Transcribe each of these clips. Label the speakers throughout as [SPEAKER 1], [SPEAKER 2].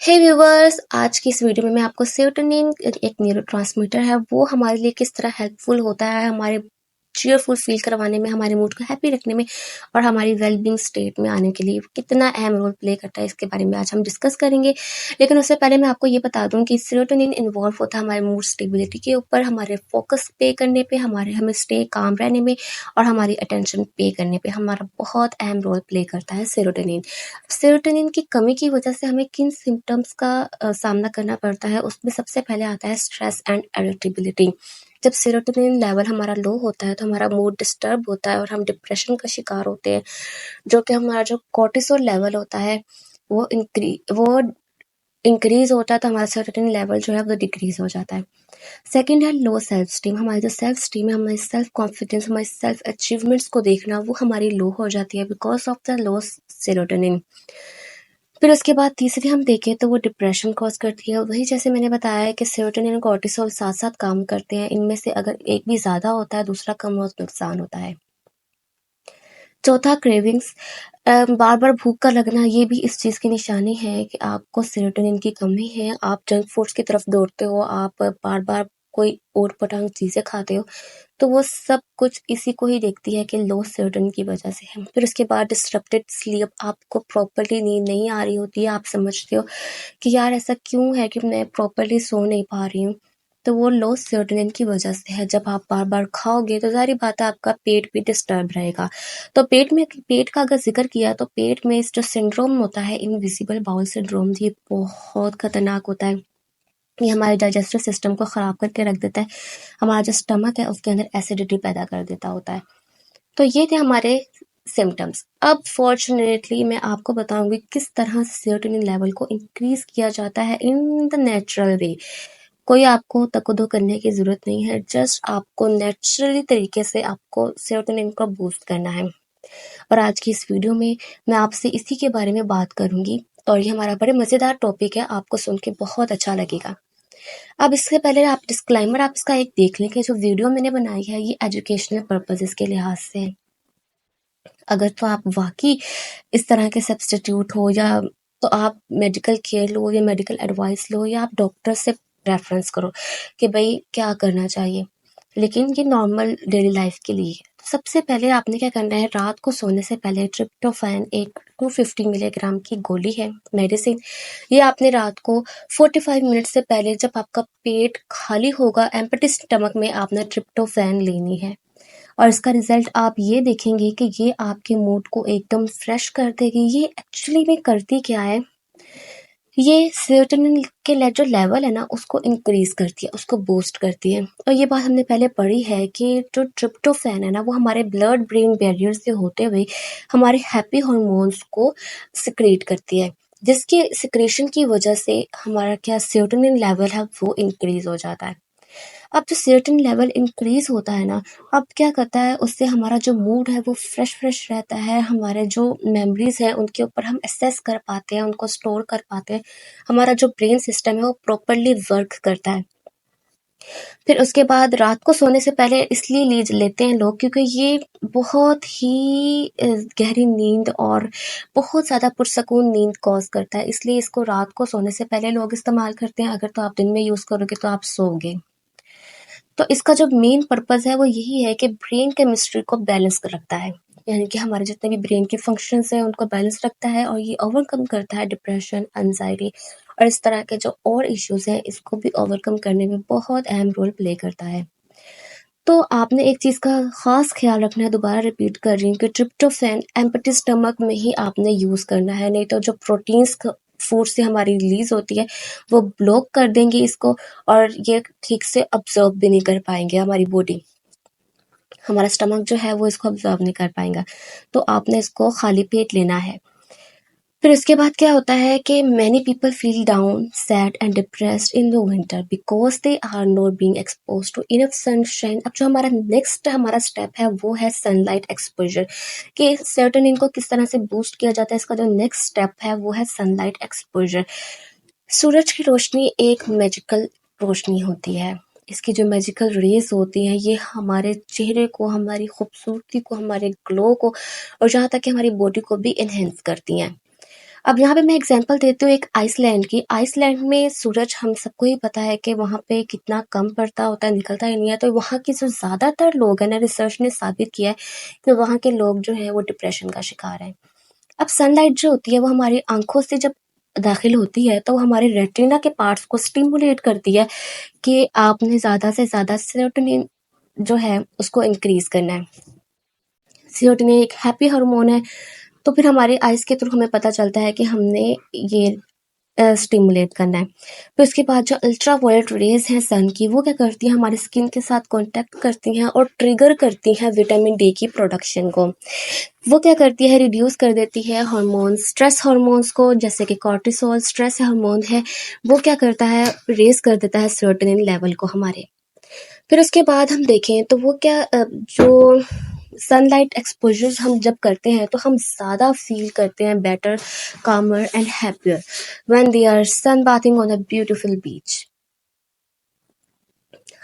[SPEAKER 1] हे viewers, आज की इस वीडियो में मैं आपको सेरोटोनिन एक न्यूरोट्रांसमीटर है, वो हमारे लिए किस तरह हेल्पफुल होता है हमारे चीयरफुल फील करवाने में, हमारे मूड को हैप्पी रखने में और हमारी वेलबींग स्टेट में आने के लिए कितना अहम रोल प्ले करता है, इसके बारे में आज हम डिस्कस करेंगे। लेकिन उससे पहले मैं आपको ये बता दूं कि सेरोटोनिन इन्वॉल्व होता है हमारे मूड स्टेबिलिटी के ऊपर, हमारे फोकस पे करने पे, हमारे हमें स्टे काम रहने में और हमारी अटेंशन पे करने पे हमारा बहुत अहम रोल प्ले करता है सेरोटोनिन। सेरोटोनिन की कमी की वजह से हमें किन सिम्टम्स का सामना करना पड़ता है, उसमें सबसे पहले आता है स्ट्रेस एंड इरिटेबिलिटी। जब सेरोटोनिन लेवल हमारा लो होता है तो हमारा मूड डिस्टर्ब होता है और हम डिप्रेशन का शिकार होते हैं, जो कि हमारा जो कोर्टिसोल लेवल होता है वो इंक्रीज होता है, तो हमारा सेरोटोनिन लेवल जो है वो डिक्रीज हो जाता है। सेकंड है लो सेल्फ स्टीम। हमारी जो सेल्फ स्टीम है, हमारी सेल्फ कॉन्फिडेंस, हमारी सेल्फ अचीवमेंट्स को देखना, वो हमारी लो हो जाती है because of the low serotonin. फिर उसके बाद तीसरी हम देखें तो वो डिप्रेशन कॉज करती है। वही जैसे मैंने बताया है कि सेरोटोनिन और कोर्टिसोल साथ साथ काम करते हैं, इनमें से अगर एक भी ज्यादा होता है दूसरा कम हो तो नुकसान होता है। चौथा क्रेविंग्स, बार बार भूख का लगना, ये भी इस चीज की निशानी है कि आपको सेरोटोनिन की कमी है। आप जंक फूड्स की तरफ दौड़ते हो, आप बार बार कोई ऊट पटांग चीजें खाते हो, तो वो सब कुछ इसी को ही देखती है कि लो सेरोटोनिन की वजह से है। फिर उसके बाद डिस्टरप्टेड स्लीप, आपको प्रॉपरली नींद नहीं आ रही होती है, आप समझते हो कि यार ऐसा क्यों है कि मैं प्रॉपरली सो नहीं पा रही हूँ, तो वो लो सेरोटोनिन की वजह से है। जब आप बार बार खाओगे तो जाहिर बात है आपका पेट भी डिस्टर्ब रहेगा। तो पेट का अगर जिक्र किया तो पेट में इस जो सिंड्रोम होता है, इनविजिबल बाउल सिंड्रोम, ये बहुत खतरनाक होता है। ये हमारे डाइजेस्टिव सिस्टम को खराब करके रख देता है। हमारा जो स्टमक है उसके अंदर एसिडिटी पैदा कर देता होता है। तो ये थे हमारे सिम्टम्स। अब फॉर्चुनेटली मैं आपको बताऊंगी किस तरह से सेरोटोनिन लेवल को इंक्रीज किया जाता है इन द नेचुरल वे। कोई आपको तकदो करने की जरूरत नहीं है, जस्ट आपको नेचुरली तरीके से आपको सेरोटोनिन को बूस्ट करना है। और आज की इस वीडियो में मैं आपसे इसी के बारे में बात करूंगी और ये हमारा बड़े मजेदार टॉपिक है, आपको सुन के बहुत अच्छा लगेगा। अब इससे पहले आप डिस्क्लाइमर आप इसका एक देख लें कि जो वीडियो मैंने बनाई है ये एजुकेशनल पर्पसेस के लिहाज से है। अगर तो आप वाकई इस तरह के सब्स्टिट्यूट हो, या तो आप मेडिकल केयर लो या मेडिकल एडवाइस लो या आप डॉक्टर से रेफरेंस करो कि भाई क्या करना चाहिए। लेकिन ये नॉर्मल डेली लाइफ के लिए है। तो सबसे पहले आपने क्या करना है, रात को सोने से पहले ट्रिप्टोफैन एक 250 मिलीग्राम की गोली है, मेडिसिन। ये आपने रात को 45 मिनट से पहले, जब आपका पेट खाली होगा, एम्प्टी स्टमक में आपने ट्रिप्टोफैन लेनी है। और इसका रिजल्ट आप ये देखेंगे कि ये आपके मूड को एकदम फ्रेश कर देगी। ये एक्चुअली में करती क्या है, ये सेरोटोनिन के जो लेवल है ना उसको इंक्रीज करती है, उसको बूस्ट करती है। और ये बात हमने पहले पढ़ी है कि जो ट्रिप्टोफैन है ना, वो हमारे ब्लड ब्रेन बैरियर से होते हुए हमारे हैप्पी हार्मोन्स को सिक्रेट करती है, जिसके सिक्रेशन की वजह से हमारा क्या सेरोटोनिन लेवल है वो इंक्रीज हो जाता है। अब जो सेरोटोनिन लेवल इंक्रीज होता है ना, अब क्या करता है, उससे हमारा जो मूड है वो फ्रेश रहता है। हमारे जो मेमोरीज है उनके ऊपर हम एसेस कर पाते हैं, उनको स्टोर कर पाते हैं। हमारा जो ब्रेन सिस्टम है वो प्रॉपरली वर्क करता है। फिर उसके बाद रात को सोने से पहले इसलिए लेते हैं लोग क्योंकि ये बहुत ही गहरी नींद और बहुत ज़्यादा पुरसकून नींद कॉज करता है, इसलिए इसको रात को सोने से पहले लोग इस्तेमाल करते हैं। अगर तो आप दिन में यूज़ करोगे तो आप सोओगे। तो इसका जो मेन पर्पस है वो यही है कि ब्रेन केमिस्ट्री को बैलेंस कर रखता है, यानी कि हमारे जितने भी ब्रेन के फंक्शंस हैं उनको बैलेंस रखता है, और ये ओवरकम करता है डिप्रेशन, एंजाइटी और इस तरह के जो और इश्यूज हैं, इसको भी ओवरकम करने में बहुत अहम रोल प्ले करता है। तो आपने एक चीज का खास ख्याल रखना है, दोबारा रिपीट कर रही हूँ कि ट्रिप्टोफैन एम्प्टी स्टमक में ही आपने यूज करना है, नहीं तो जो प्रोटीन्स फूड से हमारी रिलीज होती है वो ब्लॉक कर देंगे इसको, और ये ठीक से ऑब्जर्व भी नहीं कर पाएंगे, हमारी बॉडी, हमारा स्टमक जो है वो इसको ऑब्जर्व नहीं कर पाएगा। तो आपने इसको खाली पेट लेना है। फिर उसके बाद क्या होता है कि many people feel down, sad and depressed in the winter because they are not being expose to enough sunshine. अब जो हमारा स्टेप है वो है सनलाइट एक्सपोजर, कि सेरोटोनिन को किस तरह से बूस्ट किया जाता है। इसका जो नेक्स्ट स्टेप है वो है सनलाइट एक्सपोजर। सूरज की रोशनी एक मैजिकल रोशनी होती है। इसकी जो मैजिकल रेज होती हैं ये हमारे चेहरे को, हमारी खूबसूरती को, हमारे ग्लो को और जहाँ तक कि हमारी बॉडी को भी एनहेंस करती हैं। अब यहाँ पे मैं एग्जांपल देती हूँ एक आइसलैंड की। आइसलैंड में सूरज हम सबको ही पता है कि वहाँ पे कितना कम पड़ता होता है, निकलता ही नहीं है। तो वहाँ के जो ज़्यादातर लोग हैं ना, रिसर्च ने साबित किया है कि वहाँ के लोग जो है वो डिप्रेशन का शिकार हैं। अब सनलाइट जो होती है वो हमारी आंखों से जब दाखिल होती है तो वो हमारे रेटिना के पार्ट्स को स्टिमुलेट करती है कि आपने ज़्यादा से ज़्यादा सेरोटोनिन जो है उसको इंक्रीज करना है। सेरोटोनिन एक हैप्पी हार्मोन है, तो फिर हमारे आइज़ के थ्रू हमें पता चलता है कि हमने ये स्टिमुलेट करना है। फिर उसके बाद जो अल्ट्रा वायलेट रेज हैं सन की, वो क्या करती हैं, हमारी स्किन के साथ कांटेक्ट करती हैं और ट्रिगर करती हैं विटामिन डी की प्रोडक्शन को। वो क्या करती है, रिड्यूस कर देती है हार्मोन्स, स्ट्रेस हार्मोन्स को, जैसे कि कॉर्टिसोल स्ट्रेस हार्मोन है, वो क्या करता है, रेज कर देता है सेरोटोनिन लेवल को हमारे। फिर उसके बाद हम देखें तो वो क्या जो सनलाइट एक्सपोजर हम जब करते हैं तो हम ज़्यादा फील करते हैं better, calmer and happier when they are sun bathing on a beautiful beach.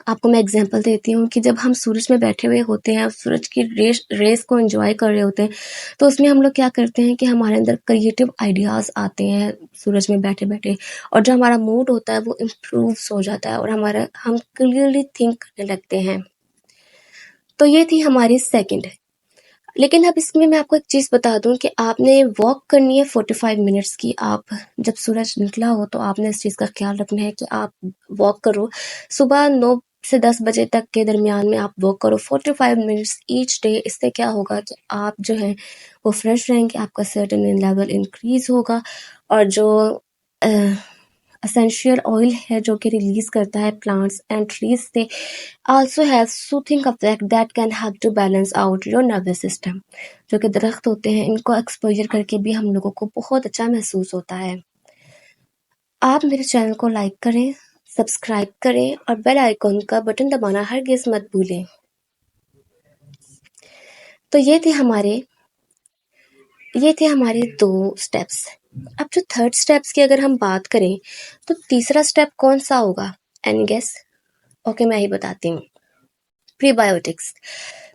[SPEAKER 1] आपको मैं एग्जांपल देती हूँ कि जब हम सूरज में बैठे हुए होते हैं, सूरज की रेस को एंजॉय कर रहे होते हैं, तो उसमें हम लोग क्या करते हैं कि हमारे अंदर क्रिएटिव आइडियाज़ आते हैं सूरज में बैठे बैठे, और जो हमारा मूड होता है वो इम्प्रूव हो जाता है और हम क्लियरली थिंक करने लगते हैं। तो ये थी हमारी सेकंड। लेकिन अब इसमें मैं आपको एक चीज़ बता दूं कि आपने वॉक करनी है 45 मिनट्स की। आप जब सूरज निकला हो तो आपने इस चीज़ का ख्याल रखना है कि आप वॉक करो। सुबह 9 से 10 बजे तक के दरमियान में आप वॉक करो 45 मिनट्स ईच डे। इससे क्या होगा कि आप जो है वो फ्रेश रहेंगे, आपका सर्टेनिन लेवल इंक्रीज होगा, और जो एसेंशियल ऑयल है जो कि रिलीज करता है प्लांट्स एंड ट्रीज से, also have soothing effect that can help to balance out your nervous system. जो कि दरख्त होते हैं, इनको एक्सपोजर करके भी हम लोगों को बहुत अच्छा महसूस होता है। आप मेरे चैनल को लाइक करें, सब्सक्राइब करें और बेल आइकॉन का बटन दबाना हरगिज मत भूलें। तो ये थे हमारे 2 स्टेप्स। अब जो थर्ड स्टेप्स की अगर हम बात करें तो तीसरा स्टेप कौन सा होगा? Any guess? ओके, मैं ही बताती हूँ। प्रीबायोटिक्स।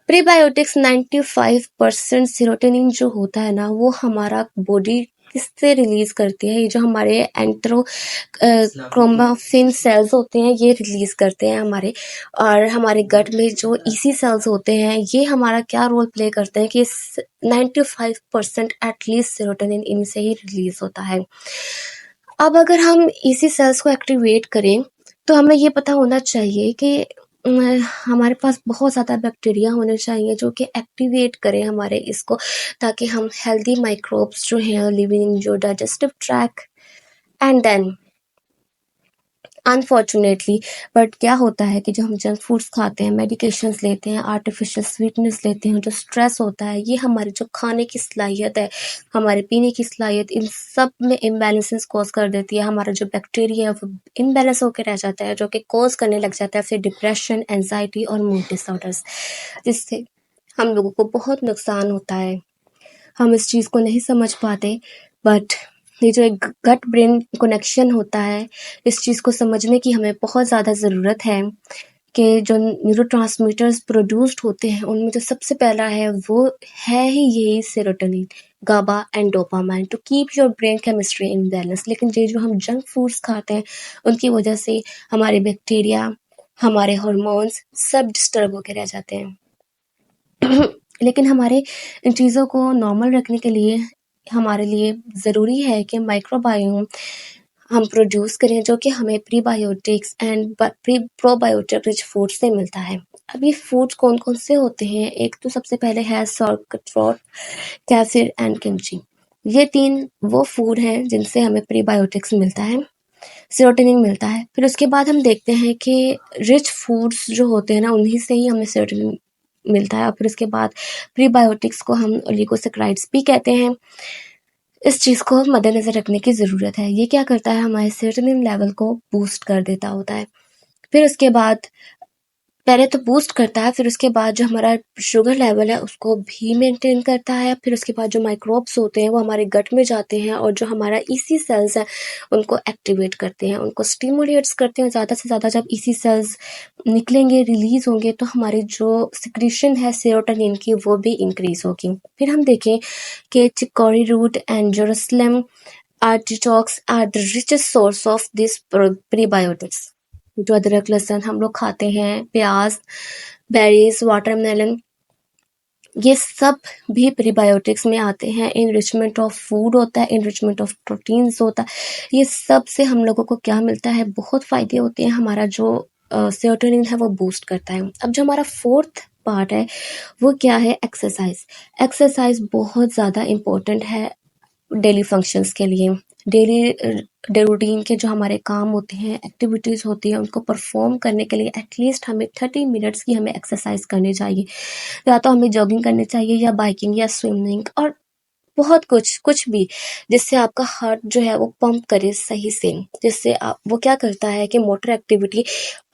[SPEAKER 1] प्रीबायोटिक्स 95% सेरोटोनिन जो होता है ना, वो हमारा बॉडी किससे रिलीज करती है? ये जो हमारे एंट्रो क्रोमाफिन सेल्स होते हैं, ये रिलीज करते हैं हमारे। और हमारे गट में जो ईसी सेल्स होते हैं, ये हमारा क्या रोल प्ले करते हैं कि 95% एटलीस्ट सेरोटोनिन इनसे ही रिलीज होता है। अब अगर हम ईसी सेल्स को एक्टिवेट करें तो हमें ये पता होना चाहिए कि हमारे पास बहुत ज़्यादा बैक्टीरिया होने चाहिए जो कि एक्टिवेट करें हमारे इसको, ताकि हम हेल्दी माइक्रोब्स जो हैं लिविंग जो digestive tract. And then unfortunately, but क्या होता है कि जो हम जंक फूड्स खाते हैं, मेडिकेशंस लेते हैं, आर्टिफिशियल स्वीटनेस लेते हैं, जो स्ट्रेस होता है, ये हमारी जो खाने की सलाहियत है, हमारे पीने की सलाहियत, इन सब में इम्बैलेंसेस कॉज कर देती है। हमारा जो बैक्टीरिया है वो इम्बैलेंस होकर रह जाता है, जो कि कॉज करने लग जाता है फिर डिप्रेशन, एंजाइटी और मूड डिसऑर्डर्स, जिससे हम लोगों को बहुत नुकसान होता है। हम इस चीज़ को नहीं समझ पाते, बट ये जो एक गट ब्रेन कनेक्शन होता है, इस चीज़ को समझने की हमें बहुत ज़्यादा ज़रूरत है कि जो न्यूरोट्रांसमीटर्स प्रोड्यूस्ड होते हैं, उनमें जो सबसे पहला है वो है ही यही serotonin, GABA and dopamine to keep your brain chemistry in balance. लेकिन ये जो हम जंक फूड्स खाते हैं, उनकी वजह से हमारे बैक्टीरिया, हमारे हार्मोन्स सब डिस्टर्ब होकर रह जाते हैं। लेकिन हमारे इन चीज़ों को नॉर्मल रखने के लिए हमारे लिए ज़रूरी है कि माइक्रोबायोम हम प्रोड्यूस करें, जो कि हमें prebiotics and probiotic rich food से मिलता है। अब ये फूड्स कौन कौन से होते हैं? एक तो सबसे पहले है सॉर्गफ्रूट, कैफिर एंड किमची। ये 3 वो फूड हैं जिनसे हमें प्रीबायोटिक्स मिलता है, सेरोटोनिन मिलता है। फिर उसके बाद हम देखते हैं कि रिच फूड्स जो होते हैं ना, उन्हीं से ही हमें सेरोटोनिन मिलता है। और फिर उसके बाद प्रीबायोटिक्स को हम ओलिगोसैकेराइड्स भी कहते हैं। इस चीज़ को मद्देनज़र रखने की ज़रूरत है। ये क्या करता है, हमारे सेरोटोनिन लेवल को बूस्ट कर देता होता है। फिर उसके बाद पहले तो बूस्ट करता है, फिर उसके बाद जो हमारा शुगर लेवल है उसको भी मेंटेन करता है, फिर उसके बाद जो माइक्रोब्स होते हैं वो हमारे गट में जाते हैं और जो हमारा ईसी सेल्स हैं उनको एक्टिवेट करते हैं, उनको स्टिमुलेट्स करते हैं। ज़्यादा से ज़्यादा जब ईसी सेल्स निकलेंगे, रिलीज होंगे, तो हमारी जो सिक्रीशन है सेरोटोनिन की वो भी इंक्रीज होगी। फिर हम देखें कि chicory root and Jerusalem artichokes are the richest source of this prebiotics. जो अदरक लहसुन हम लोग खाते हैं, प्याज, बेरीज, वाटरमेलन, ये सब भी प्रीबायोटिक्स में आते हैं। इनरिचमेंट ऑफ फूड होता है, इनरिचमेंट ऑफ प्रोटीन्स होता है। ये सब से हम लोगों को क्या मिलता है, बहुत फायदे होते हैं। हमारा जो सेरोटोनिन है वो बूस्ट करता है। अब जो हमारा फोर्थ पार्ट है वो क्या है, एक्सरसाइज। एक्सरसाइज बहुत ज़्यादा इम्पोर्टेंट है डेली फंक्शंस के लिए। डेली रूटीन के जो हमारे काम होते हैं, एक्टिविटीज़ होती हैं, उनको परफॉर्म करने के लिए एटलीस्ट हमें 30 मिनट्स की हमें एक्सरसाइज करनी चाहिए। या तो हमें जॉगिंग करनी चाहिए या बाइकिंग या स्विमिंग और बहुत कुछ भी, जिससे आपका हार्ट जो है वो पंप करे सही से। जिससे आप वो क्या करता है कि मोटर एक्टिविटी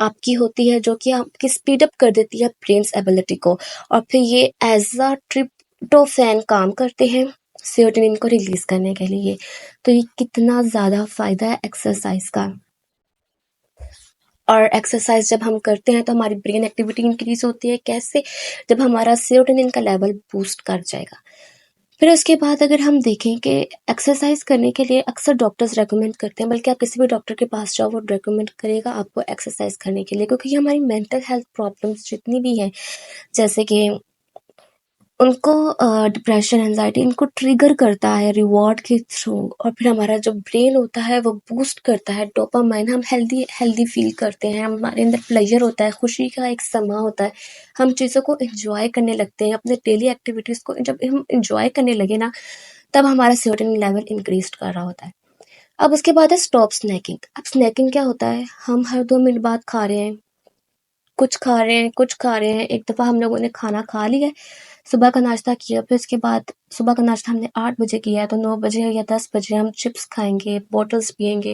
[SPEAKER 1] आपकी होती है जो कि आपकी स्पीड अप कर देती है ब्रेन्स एबिलिटी को, और फिर ये एज अ ट्रिप्टोफैन काम करते हैं सेरोटोनिन को रिलीज करने के लिए। तो ये कितना ज़्यादा फायदा है एक्सरसाइज का। और एक्सरसाइज जब हम करते हैं तो हमारी ब्रेन एक्टिविटी इंक्रीज होती है। कैसे? जब हमारा सेरोटोनिन का लेवल बूस्ट कर जाएगा। फिर उसके बाद अगर हम देखें कि एक्सरसाइज करने के लिए अक्सर डॉक्टर्स रेकमेंड करते हैं, बल्कि आप किसी भी डॉक्टर के पास जाओ वो रेकमेंड करेगा आपको एक्सरसाइज करने के लिए, क्योंकि ये हमारी मेंटल हेल्थ प्रॉब्लम्स जितनी भी हैं, जैसे कि उनको डिप्रेशन, एंजाइटी, इनको ट्रिगर करता है रिवॉर्ड के थ्रू। और फिर हमारा जो ब्रेन होता है वो बूस्ट करता है डोपामाइन। हम हेल्दी हेल्दी फील करते हैं, हमारे अंदर प्लेजर होता है, खुशी का एक समा होता है। हम चीज़ों को एंजॉय करने लगते हैं, अपने डेली एक्टिविटीज़ को जब हम एंजॉय करने लगे ना, तब हमारा सेरोटोनिन लेवल इंक्रीज कर रहा होता है। अब उसके बाद है स्टॉप स्नैकिंग। अब स्नैकिंग क्या होता है, हम हर 2 मिनट बाद खा रहे हैं, कुछ खा रहे हैं। एक दफ़ा हम लोगों ने खाना खा लिया, सुबह का नाश्ता किया, फिर उसके बाद सुबह का नाश्ता हमने 8 बजे किया है, तो 9 बजे या 10 बजे हम चिप्स खाएंगे, बॉटल्स पियेंगे,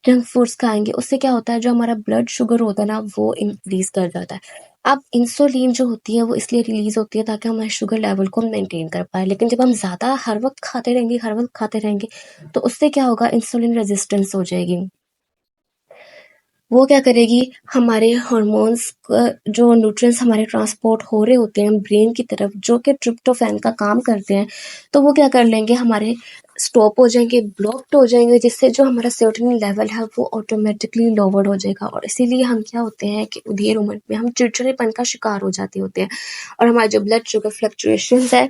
[SPEAKER 1] जंक फूड्स खाएंगे। उससे क्या होता है, जो हमारा ब्लड शुगर होता है ना वो इंक्रीज कर जाता है। अब इंसुलिन जो होती है वो इसलिए रिलीज होती है ताकि हमारे शुगर लेवल को मेंटेन कर पाए। लेकिन जब हम ज़्यादा हर वक्त खाते रहेंगे तो उससे क्या होगा, इंसुलिन रेजिस्टेंस हो जाएगी। वो क्या करेगी, हमारे हार्मोन्स जो न्यूट्रिएंट्स हमारे ट्रांसपोर्ट हो रहे होते हैं ब्रेन की तरफ, जो कि ट्रिप्टोफैन का काम करते हैं, तो वो क्या कर लेंगे, हमारे स्टॉप हो जाएंगे, ब्लॉक्ड हो जाएंगे, जिससे जो हमारा सेरोटोनिन लेवल है वो ऑटोमेटिकली लोवर्ड हो जाएगा। और इसीलिए हम क्या होते हैं कि देर उम्र में हम चिड़चिड़ेपन का शिकार हो जाते होते हैं, और हमारे जो ब्लड शुगर फ्लक्चुएशंस है,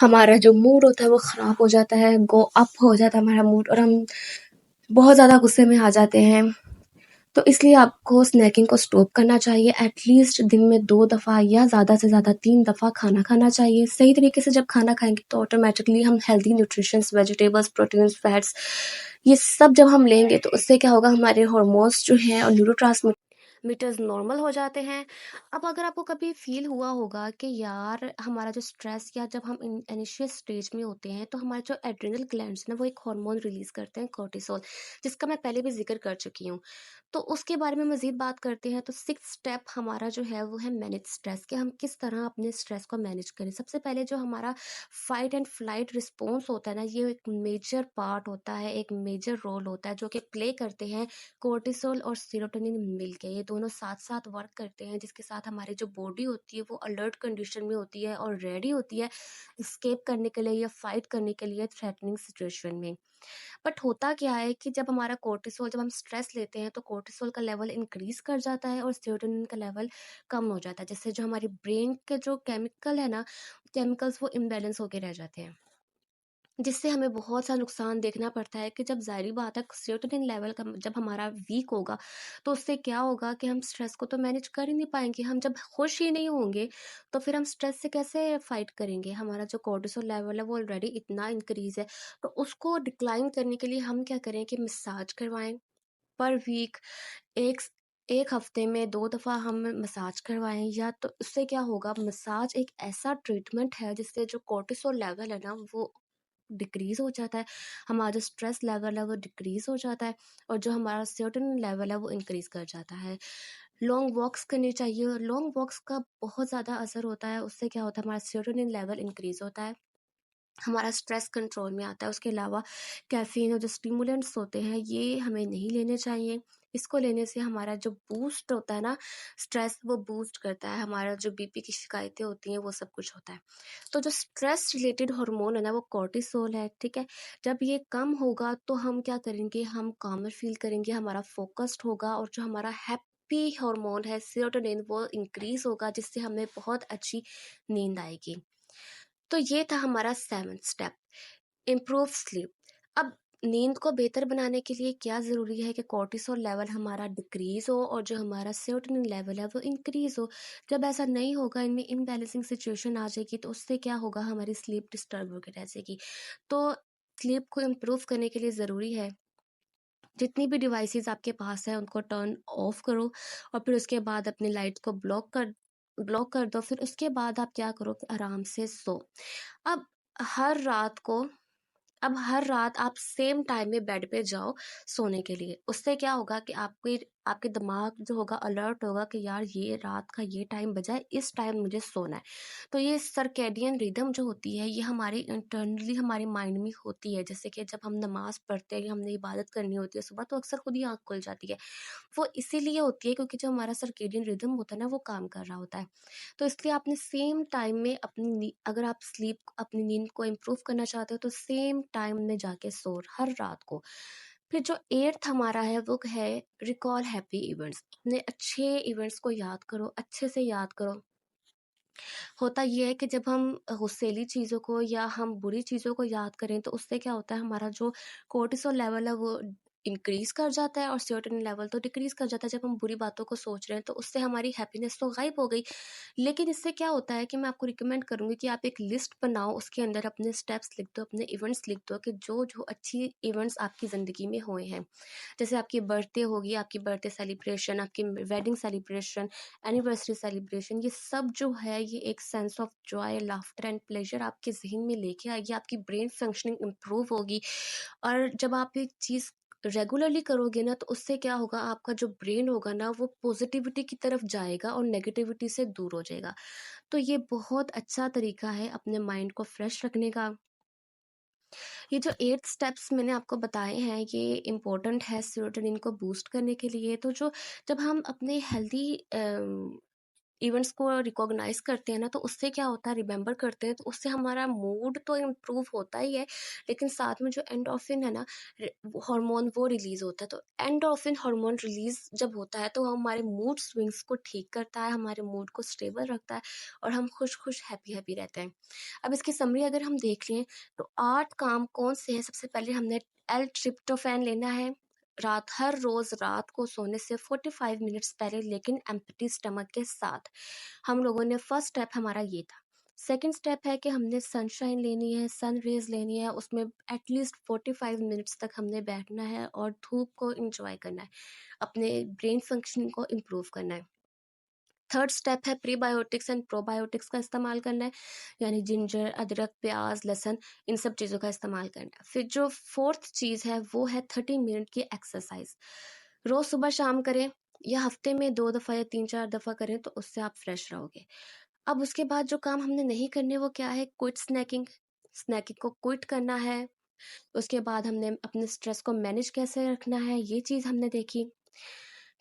[SPEAKER 1] हमारा जो मूड होता है वो ख़राब हो जाता है, गो अप हो जाता है हमारा मूड, और हम बहुत ज़्यादा गुस्से में आ जाते हैं। तो इसलिए आपको स्नैकिंग को स्टॉप करना चाहिए। एटलीस्ट दिन में 2 दफ़ा या ज़्यादा से ज़्यादा 3 दफ़ा खाना खाना चाहिए। सही तरीके से जब खाना खाएँगे तो ऑटोमेटिकली हम healthy nutritions, vegetables, proteins, fats, ये सब जब हम लेंगे तो उससे क्या होगा, हमारे हार्मोन्स जो हैं और न्यूरोट्रांसमीटर्स नॉर्मल हो जाते हैं। अब अगर आपको कभी फील हुआ होगा कि यार हमारा जो स्ट्रेस, या जब हम इनिशियल स्टेज में होते हैं तो हमारे जो एड्रिनल ग्लैंड्स ना वो एक हार्मोन रिलीज करते हैं, कोर्टिसोल, जिसका मैं पहले भी जिक्र कर चुकी हूँ। तो उसके बारे में मज़ीद बात करते हैं। तो 6th स्टेप हमारा जो है वो है मैनेज स्ट्रेस, कि हम किस तरह अपने स्ट्रेस को मैनेज करें। सबसे पहले जो हमारा फाइट एंड फ्लाइट रिस्पॉन्स होता है ना, ये एक मेजर पार्ट होता है, एक मेजर रोल होता है जो कि प्ले करते हैं कोर्टिसोल और सेरोटोनिन मिलके। ये दोनों साथ साथ वर्क करते हैं, जिसके साथ हमारी जो बॉडी होती है वो अलर्ट कंडीशन में होती है और रेडी होती है स्केप करने के लिए या फाइट करने के लिए थ्रेटनिंग सिचुएशन में। बट होता क्या है कि जब हमारा कोर्टिसोल, जब हम स्ट्रेस लेते हैं तो कोर्टिसोल का लेवल इंक्रीज कर जाता है और सेरोटोनिन का लेवल कम हो जाता है, जिससे जो हमारी ब्रेन के जो केमिकल है ना, केमिकल्स वो इम्बेलेंस होके रह जाते हैं, जिससे हमें बहुत सा नुकसान देखना पड़ता है। कि जब ज़ाहिर बात है सेरोटोनिन लेवल का जब हमारा वीक होगा तो उससे क्या होगा कि हम स्ट्रेस को तो मैनेज कर ही नहीं पाएंगे। हम जब खुश ही नहीं होंगे तो फिर हम स्ट्रेस से कैसे फाइट करेंगे। हमारा जो कोर्टिसोल लेवल है वो ऑलरेडी इतना इंक्रीज है, तो उसको डिक्लाइन करने के लिए हम क्या करें कि मसाज करवाएं पर वीक। एक एक हफ्ते में 2 दफ़ा हम मसाज करवाएं, या तो उससे क्या होगा, मसाज एक ऐसा ट्रीटमेंट है जिससे जो कोर्टिसोल लेवल है ना वो डिक्रीज हो जाता है, हमारा जो स्ट्रेस लेवल है वो डिक्रीज हो जाता है, और जो हमारा सेरोटोनिन लेवल है वो इंक्रीज कर जाता है। लॉन्ग वॉक्स करनी चाहिए। लॉन्ग वॉक्स का बहुत ज़्यादा असर होता है, उससे क्या होता है हमारा सेरोटोनिन लेवल इंक्रीज़ होता है, हमारा स्ट्रेस कंट्रोल में आता है। उसके अलावा कैफ़ीन और जो स्टिमुलेंट्स होते हैं ये हमें नहीं लेने चाहिए। इसको लेने से हमारा जो बूस्ट होता है ना स्ट्रेस, वो बूस्ट करता है, हमारा जो बीपी की शिकायतें होती हैं वो सब कुछ होता है। तो जो स्ट्रेस रिलेटेड हार्मोन है ना वो कॉर्टिसोल है, ठीक है। जब ये कम होगा तो हम क्या करेंगे, हम कामर फील करेंगे, हमारा फोकस्ड होगा, और जो हमारा हैप्पी हार्मोन है सेरोटोनिन वो इंक्रीज होगा, जिससे हमें बहुत अच्छी नींद आएगी। तो ये था हमारा 7th स्टेप, इम्प्रूव स्लीप। अब नींद को बेहतर बनाने के लिए क्या ज़रूरी है कि कॉर्टिसोल लेवल हमारा डिक्रीज हो और जो हमारा सेरोटोनिन लेवल है वो इंक्रीज हो। जब ऐसा नहीं होगा, इनमें इनबैलेंसिंग सिचुएशन आ जाएगी, तो उससे क्या होगा, हमारी स्लीप डिस्टर्ब होकर रह जाएगी। तो स्लीप को इम्प्रूव करने के लिए ज़रूरी है जितनी भी डिवाइसेस आपके पास है उनको टर्न ऑफ करो, और फिर उसके बाद अपनी लाइट्स को ब्लॉक कर दो। फिर उसके बाद आप क्या करो कि आराम से सो। अब हर रात को अब हर रात आप सेम टाइम में बेड पे जाओ सोने के लिए। उससे क्या होगा कि आपके दिमाग जो होगा अलर्ट होगा कि यार ये रात का ये टाइम बजा है, इस टाइम मुझे सोना है। तो ये सर्केडियन रिदम जो होती है ये हमारी इंटरनली हमारे माइंड में होती है। जैसे कि जब हम नमाज पढ़ते हैं या हमने इबादत करनी होती है सुबह, तो अक्सर खुद ही आँख खुल जाती है। वो इसीलिए होती है क्योंकि जो हमारा सर्केडियन रिदम होता है ना वो काम कर रहा होता है। तो इसलिए आपने सेम टाइम में अगर आप अपनी नींद को इम्प्रूव करना चाहते हो तो सेम टाइम में जाके सो हर रात को। फिर जो 8th हमारा है वो है रिकॉल हैप्पी इवेंट्स। अपने अच्छे इवेंट्स को याद करो, अच्छे से याद करो। होता ये है कि जब हम गुस्सैली चीज़ों को या हम बुरी चीज़ों को याद करें तो उससे क्या होता है, हमारा जो कोर्टिसोल लेवल है वो इंक्रीज कर जाता है और सेरोटोनिन लेवल तो डिक्रीज कर जाता है। जब हम बुरी बातों को सोच रहे हैं तो उससे हमारी हैप्पीनेस तो गायब हो गई। लेकिन इससे क्या होता है कि मैं आपको रिकमेंड करूंगी कि आप एक लिस्ट बनाओ, उसके अंदर अपने स्टेप्स लिख दो, अपने इवेंट्स लिख दो कि जो जो अच्छी इवेंट्स आपकी ज़िंदगी में हुए हैं। जैसे आपकी बर्थडे होगी, आपकी बर्थडे सेलिब्रेशन, आपकी वेडिंग सेलिब्रेशन, एनिवर्सरी सेलिब्रेशन, ये सब जो है ये एक sense of Joy, laughter and pleasure आपके जहन में लेके आएगी। आपकी ब्रेन फंक्शनिंग इम्प्रूव होगी, और जब आप ये चीज़ रेगुलरली करोगे ना तो उससे क्या होगा, आपका जो ब्रेन होगा ना वो पॉजिटिविटी की तरफ जाएगा और नेगेटिविटी से दूर हो जाएगा। तो ये बहुत अच्छा तरीका है अपने माइंड को फ्रेश रखने का। ये जो 8 स्टेप्स मैंने आपको बताए हैं ये इम्पोर्टेंट है सेरोटोनिन को बूस्ट करने के लिए। तो जब हम अपने हेल्दी इवेंट्स को रिकॉग्नाइज करते हैं ना तो उससे क्या होता है, रिमेंबर करते हैं तो उससे हमारा मूड तो इम्प्रूव होता ही है, लेकिन साथ में जो एंडोर्फिन है ना हार्मोन वो रिलीज होता है। तो एंडोर्फिन हार्मोन रिलीज जब होता है तो हमारे मूड स्विंग्स को ठीक करता है, हमारे मूड को स्टेबल रखता है, और हम खुश खुश हैप्पी हैप्पी रहते हैं। अब इसकी समरी अगर हम देख लें तो 8 काम कौन से हैं। सबसे पहले हमने एल ट्रिप्टोफैन लेना है हर रोज रात को सोने से 45 मिनट्स पहले, लेकिन एम्प्टी स्टमक के साथ। हम लोगों ने फर्स्ट स्टेप हमारा ये था। सेकंड स्टेप है कि हमने सनशाइन लेनी है, सन रेज लेनी है, उसमें एटलीस्ट 45 मिनट्स तक हमने बैठना है और धूप को एंजॉय करना है, अपने ब्रेन फंक्शन को इम्प्रूव करना है। थर्ड स्टेप है प्रीबायोटिक्स एंड प्रोबायोटिक्स का इस्तेमाल करना है, यानी जिंजर, अदरक, प्याज, लहसुन, इन सब चीज़ों का इस्तेमाल करना है। फिर जो फोर्थ चीज़ है वो है 30 मिनट की एक्सरसाइज। रोज सुबह शाम करें या हफ्ते में 2 दफ़ा या 3-4 दफ़ा करें तो उससे आप फ्रेश रहोगे। अब उसके बाद जो काम हमने नहीं करने वो क्या है, क्विट स्नैकिंग। स्नैकिंग को क्विट करना है। उसके बाद हमने अपने स्ट्रेस को मैनेज कैसे रखना है ये चीज़ हमने देखी।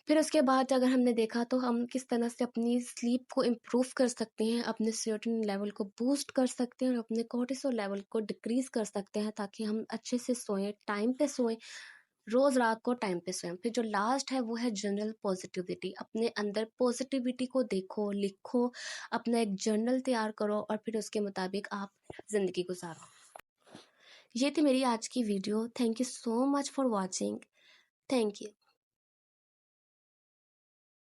[SPEAKER 1] फिर उसके बाद अगर हमने देखा तो हम किस तरह से अपनी स्लीप को इम्प्रूव कर सकते हैं, अपने सेरोटोनिन लेवल को बूस्ट कर सकते हैं और अपने कोर्टिसोल लेवल को डिक्रीज कर सकते हैं, ताकि हम अच्छे से सोएं, टाइम पे सोएं, रोज रात को टाइम पे सोएं। फिर जो लास्ट है वो है जनरल पॉजिटिविटी। अपने अंदर पॉजिटिविटी को देखो, लिखो, अपना एक जर्नल तैयार करो और फिर उसके मुताबिक आप जिंदगी गुजारो। ये थी मेरी आज की video. Thank you so much for watching. Thank you.